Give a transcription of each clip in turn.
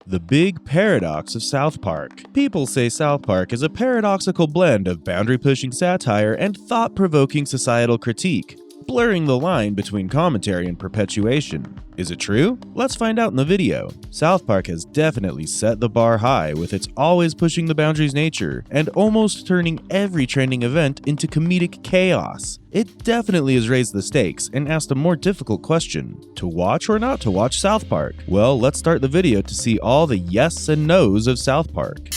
The big paradox of South Park. People say South Park is a paradoxical blend of boundary-pushing satire and thought-provoking societal critique, blurring the line between commentary and perpetuation. Is it true? Let's find out in the video. South Park has definitely set the bar high with its always pushing the boundaries nature and almost turning every trending event into comedic chaos. It definitely has raised the stakes and asked a more difficult question: to watch or not to watch South Park? Well, let's start the video to see all the yes and no's of South Park.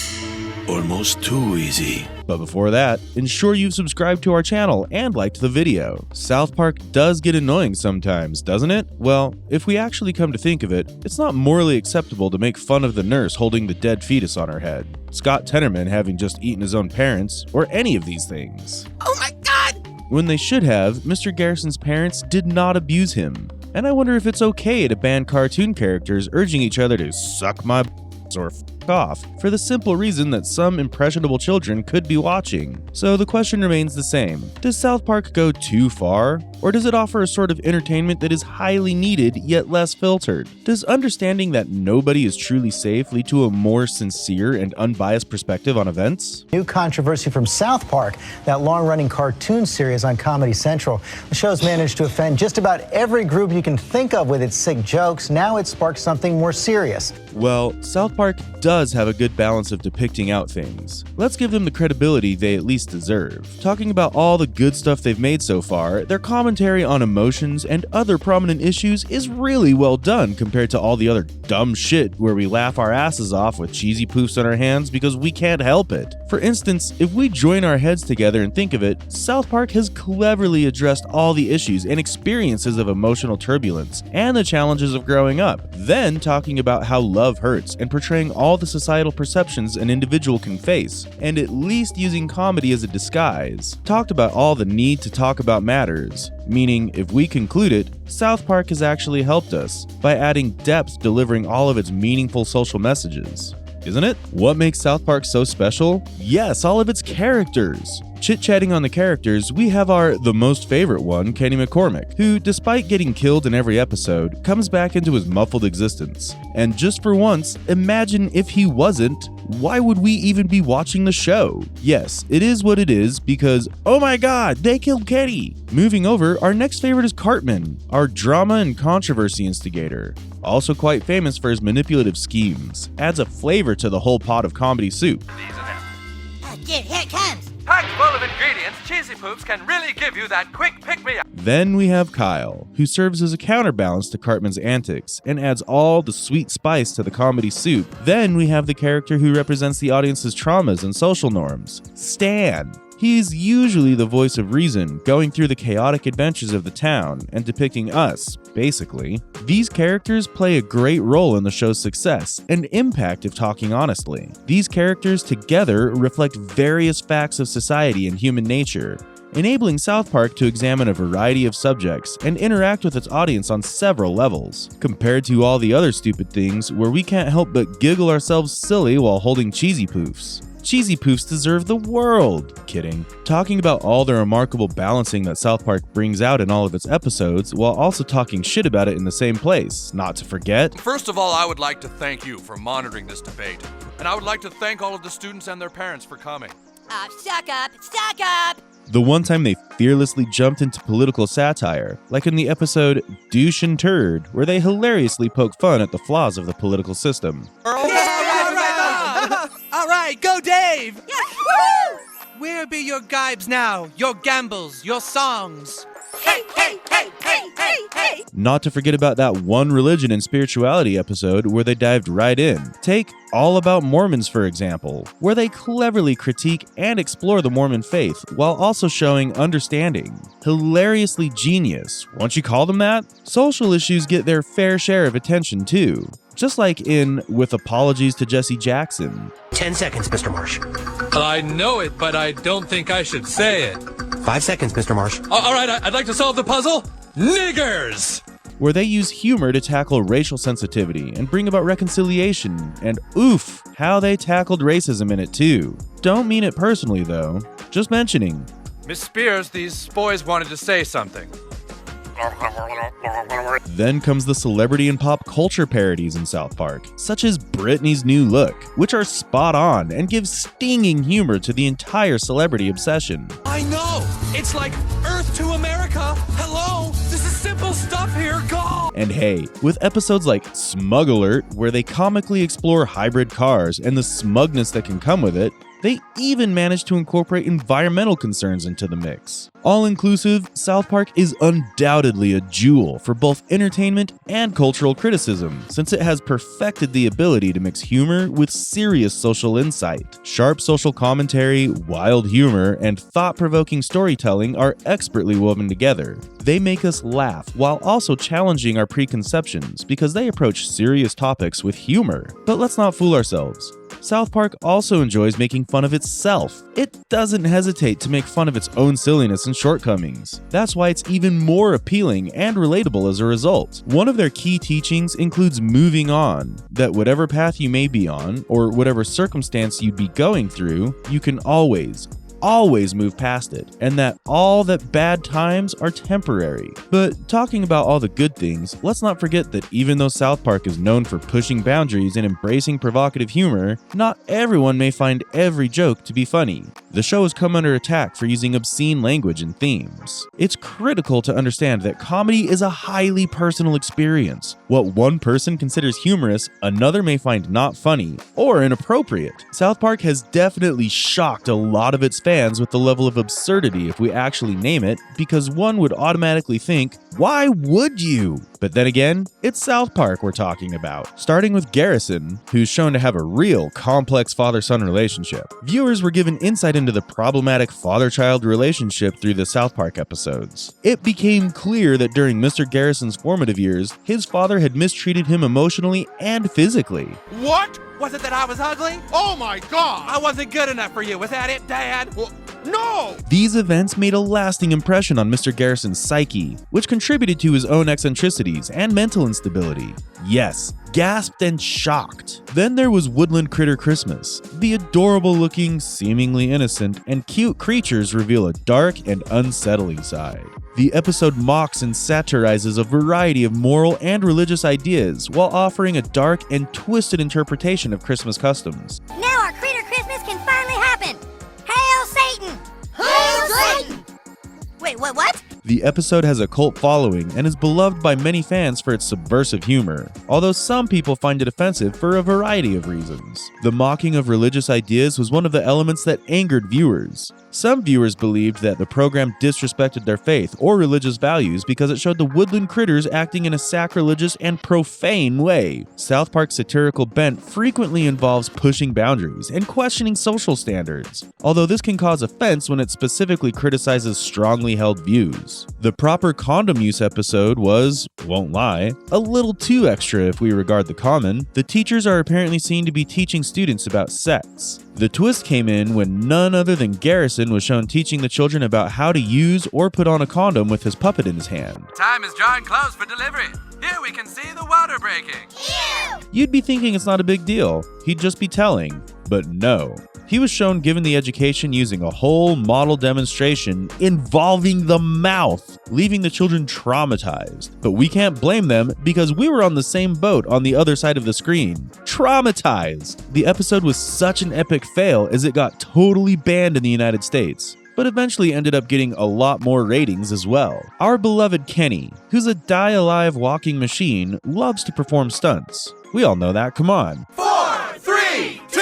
Almost too easy. But before that, ensure you've subscribed to our channel and liked the video. South Park does get annoying sometimes, doesn't it? Well, if we actually come to think of it, it's not morally acceptable to make fun of the nurse holding the dead fetus on her head, Scott Tenorman having just eaten his own parents, or any of these things. Oh my god! When they should have, Mr. Garrison's parents did not abuse him. And I wonder if it's okay to ban cartoon characters urging each other to suck my or off for the simple reason that some impressionable children could be watching. So the question remains the same. Does South Park go too far? Or does it offer a sort of entertainment that is highly needed yet less filtered? Does understanding that nobody is truly safe lead to a more sincere and unbiased perspective on events? New controversy from South Park, that long-running cartoon series on Comedy Central. The show's managed to offend just about every group you can think of with its sick jokes. Now it sparked something more serious. Well, South Park does have a good balance of depicting out things. Let's give them the credibility they at least deserve. Talking about all the good stuff they've made so far, their commentary on emotions and other prominent issues is really well done compared to all the other dumb shit where we laugh our asses off with cheesy poofs on our hands because we can't help it. For instance, if we join our heads together and think of it, South Park has cleverly addressed all the issues and experiences of emotional turbulence and the challenges of growing up, then talking about how love hurts and portraying all the societal perceptions an individual can face, and at least using comedy as a disguise. Talked about all the need to talk about matters, meaning if we conclude it, South Park has actually helped us by adding depth, delivering all of its meaningful social messages. Isn't it? What makes South Park so special? Yes, all of its characters. Chit-chatting on the characters, we have the most favorite one, Kenny McCormick, who, despite getting killed in every episode, comes back into his muffled existence. And just for once, imagine if he wasn't, why would we even be watching the show? Yes, it is what it is because, oh my god, they killed Kenny! Moving over, our next favorite is Cartman, our drama and controversy instigator. Also quite famous for his manipulative schemes, adds a flavor to the whole pot of comedy soup. Here it comes! Packed full of ingredients, Cheesy Poops can really give you that quick pick-me-up. Then we have Kyle, who serves as a counterbalance to Cartman's antics and adds all the sweet spice to the comedy soup. Then we have the character who represents the audience's traumas and social norms, Stan. He's usually the voice of reason, going through the chaotic adventures of the town and depicting us, basically. These characters play a great role in the show's success and impact if talking honestly. These characters together reflect various facts of society and human nature, enabling South Park to examine a variety of subjects and interact with its audience on several levels, compared to all the other stupid things where we can't help but giggle ourselves silly while holding cheesy poofs. Cheesy poofs deserve the world. Kidding. Talking about all the remarkable balancing that South Park brings out in all of its episodes, while also talking shit about it in the same place, not to forget. First of all, I would like to thank you for monitoring this debate. And I would like to thank all of the students and their parents for coming. Suck up! Suck up! The one time they fearlessly jumped into political satire, like in the episode Douche and Turd, where they hilariously poke fun at the flaws of the political system. All right, go Dave! Yeah. Woo! Where be your gibes now? Your gambles, your songs? Hey, hey, hey, hey, hey, hey! Not to forget about that one religion and spirituality episode where they dived right in. Take All About Mormons, for example, where they cleverly critique and explore the Mormon faith while also showing understanding. Hilariously genius, won't you call them that? Social issues get their fair share of attention too. Just like in With Apologies to Jesse Jackson. 10 seconds, Mr. Marsh. I know it, but I don't think I should say it. 5 seconds, Mr. Marsh. All right, I'd like to solve the puzzle. Niggers! Where they use humor to tackle racial sensitivity and bring about reconciliation, and oof, how they tackled racism in it too. Don't mean it personally though, just mentioning. Miss Spears, these boys wanted to say something. Then comes the celebrity and pop culture parodies in South Park, such as Britney's New Look, which are spot on and give stinging humor to the entire celebrity obsession. I know! It's like Earth to America! Hello! This is simple stuff here, go! And hey, with episodes like Smug Alert, where they comically explore hybrid cars and the smugness that can come with it, they even managed to incorporate environmental concerns into the mix. All-inclusive, South Park is undoubtedly a jewel for both entertainment and cultural criticism, since it has perfected the ability to mix humor with serious social insight. Sharp social commentary, wild humor, and thought-provoking storytelling are expertly woven together. They make us laugh while also challenging our preconceptions because they approach serious topics with humor. But let's not fool ourselves. South Park also enjoys making fun of itself. It doesn't hesitate to make fun of its own silliness and shortcomings. That's why it's even more appealing and relatable as a result. One of their key teachings includes moving on, that whatever path you may be on, or whatever circumstance you'd be going through, you can always move past it, and that all that bad times are temporary. But talking about all the good things, let's not forget that even though South Park is known for pushing boundaries and embracing provocative humor, not everyone may find every joke to be funny. The show has come under attack for using obscene language and themes. It's critical to understand that comedy is a highly personal experience. What one person considers humorous, another may find not funny or inappropriate. South Park has definitely shocked a lot of its fans with the level of absurdity if we actually name it, because one would automatically think, why would you? But then again, it's South Park we're talking about. Starting with Garrison, who's shown to have a real complex father-son relationship. Viewers were given insight into the problematic father-child relationship through the South Park episodes. It became clear that during Mr. Garrison's formative years, his father had mistreated him emotionally and physically. What? Was it that I was ugly? Oh my god! I wasn't good enough for you. Was that it, Dad? Well, no! These events made a lasting impression on Mr. Garrison's psyche, which contributed to his own eccentricities and mental instability. Yes, gasped and shocked. Then there was Woodland Critter Christmas. The adorable-looking, seemingly innocent, and cute creatures reveal a dark and unsettling side. The episode mocks and satirizes a variety of moral and religious ideas while offering a dark and twisted interpretation of Christmas customs. Now our Critter Christmas can finally happen! Hail Satan! Hail Satan! Wait, what? The episode has a cult following and is beloved by many fans for its subversive humor, although some people find it offensive for a variety of reasons. The mocking of religious ideas was one of the elements that angered viewers. Some viewers believed that the program disrespected their faith or religious values because it showed the woodland critters acting in a sacrilegious and profane way. South Park's satirical bent frequently involves pushing boundaries and questioning social standards, although this can cause offense when it specifically criticizes strongly held views. The proper condom use episode was, won't lie, a little too extra if we regard the common. The teachers are apparently seen to be teaching students about sex. The twist came in when none other than Garrison was shown teaching the children about how to use or put on a condom with his puppet in his hand. Time is drawing close for delivery. Here we can see the water breaking. Ew! You'd be thinking it's not a big deal. He'd just be telling. But no. He was shown given the education using a whole model demonstration involving the mouth, leaving the children traumatized. But we can't blame them because we were on the same boat on the other side of the screen. Traumatized! The episode was such an epic fail as it got totally banned in the United States, but eventually ended up getting a lot more ratings as well. Our beloved Kenny, who's a die-alive walking machine, loves to perform stunts. We all know that, come on. 4, 3, 2,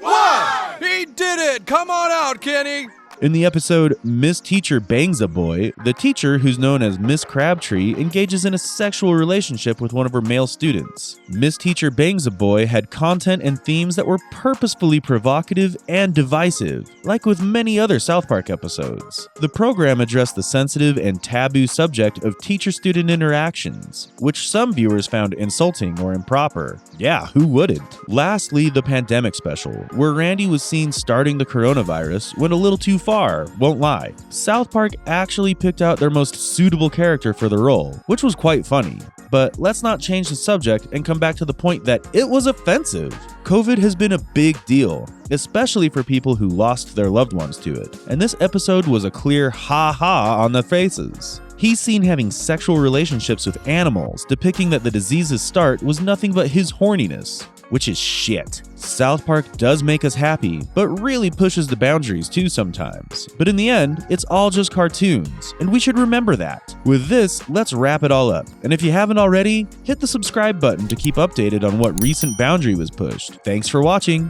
1! He did it! Come on out, Kenny! In the episode Miss Teacher Bangs a Boy, the teacher, who's known as Miss Crabtree, engages in a sexual relationship with one of her male students. Miss Teacher Bangs a Boy had content and themes that were purposefully provocative and divisive, like with many other South Park episodes. The program addressed the sensitive and taboo subject of teacher-student interactions, which some viewers found insulting or improper. Yeah, who wouldn't? Lastly, the pandemic special, where Randy was seen starting the coronavirus, went a little too far, won't lie. South Park actually picked out their most suitable character for the role, which was quite funny. But let's not change the subject and come back to the point that it was offensive. COVID has been a big deal, especially for people who lost their loved ones to it, and this episode was a clear ha-ha on their faces. He's seen having sexual relationships with animals, depicting that the disease's start was nothing but his horniness, which is shit. South Park does make us happy, but really pushes the boundaries too sometimes. But in the end, it's all just cartoons, and we should remember that. With this, let's wrap it all up. And if you haven't already, hit the subscribe button to keep updated on what recent boundary was pushed. Thanks for watching!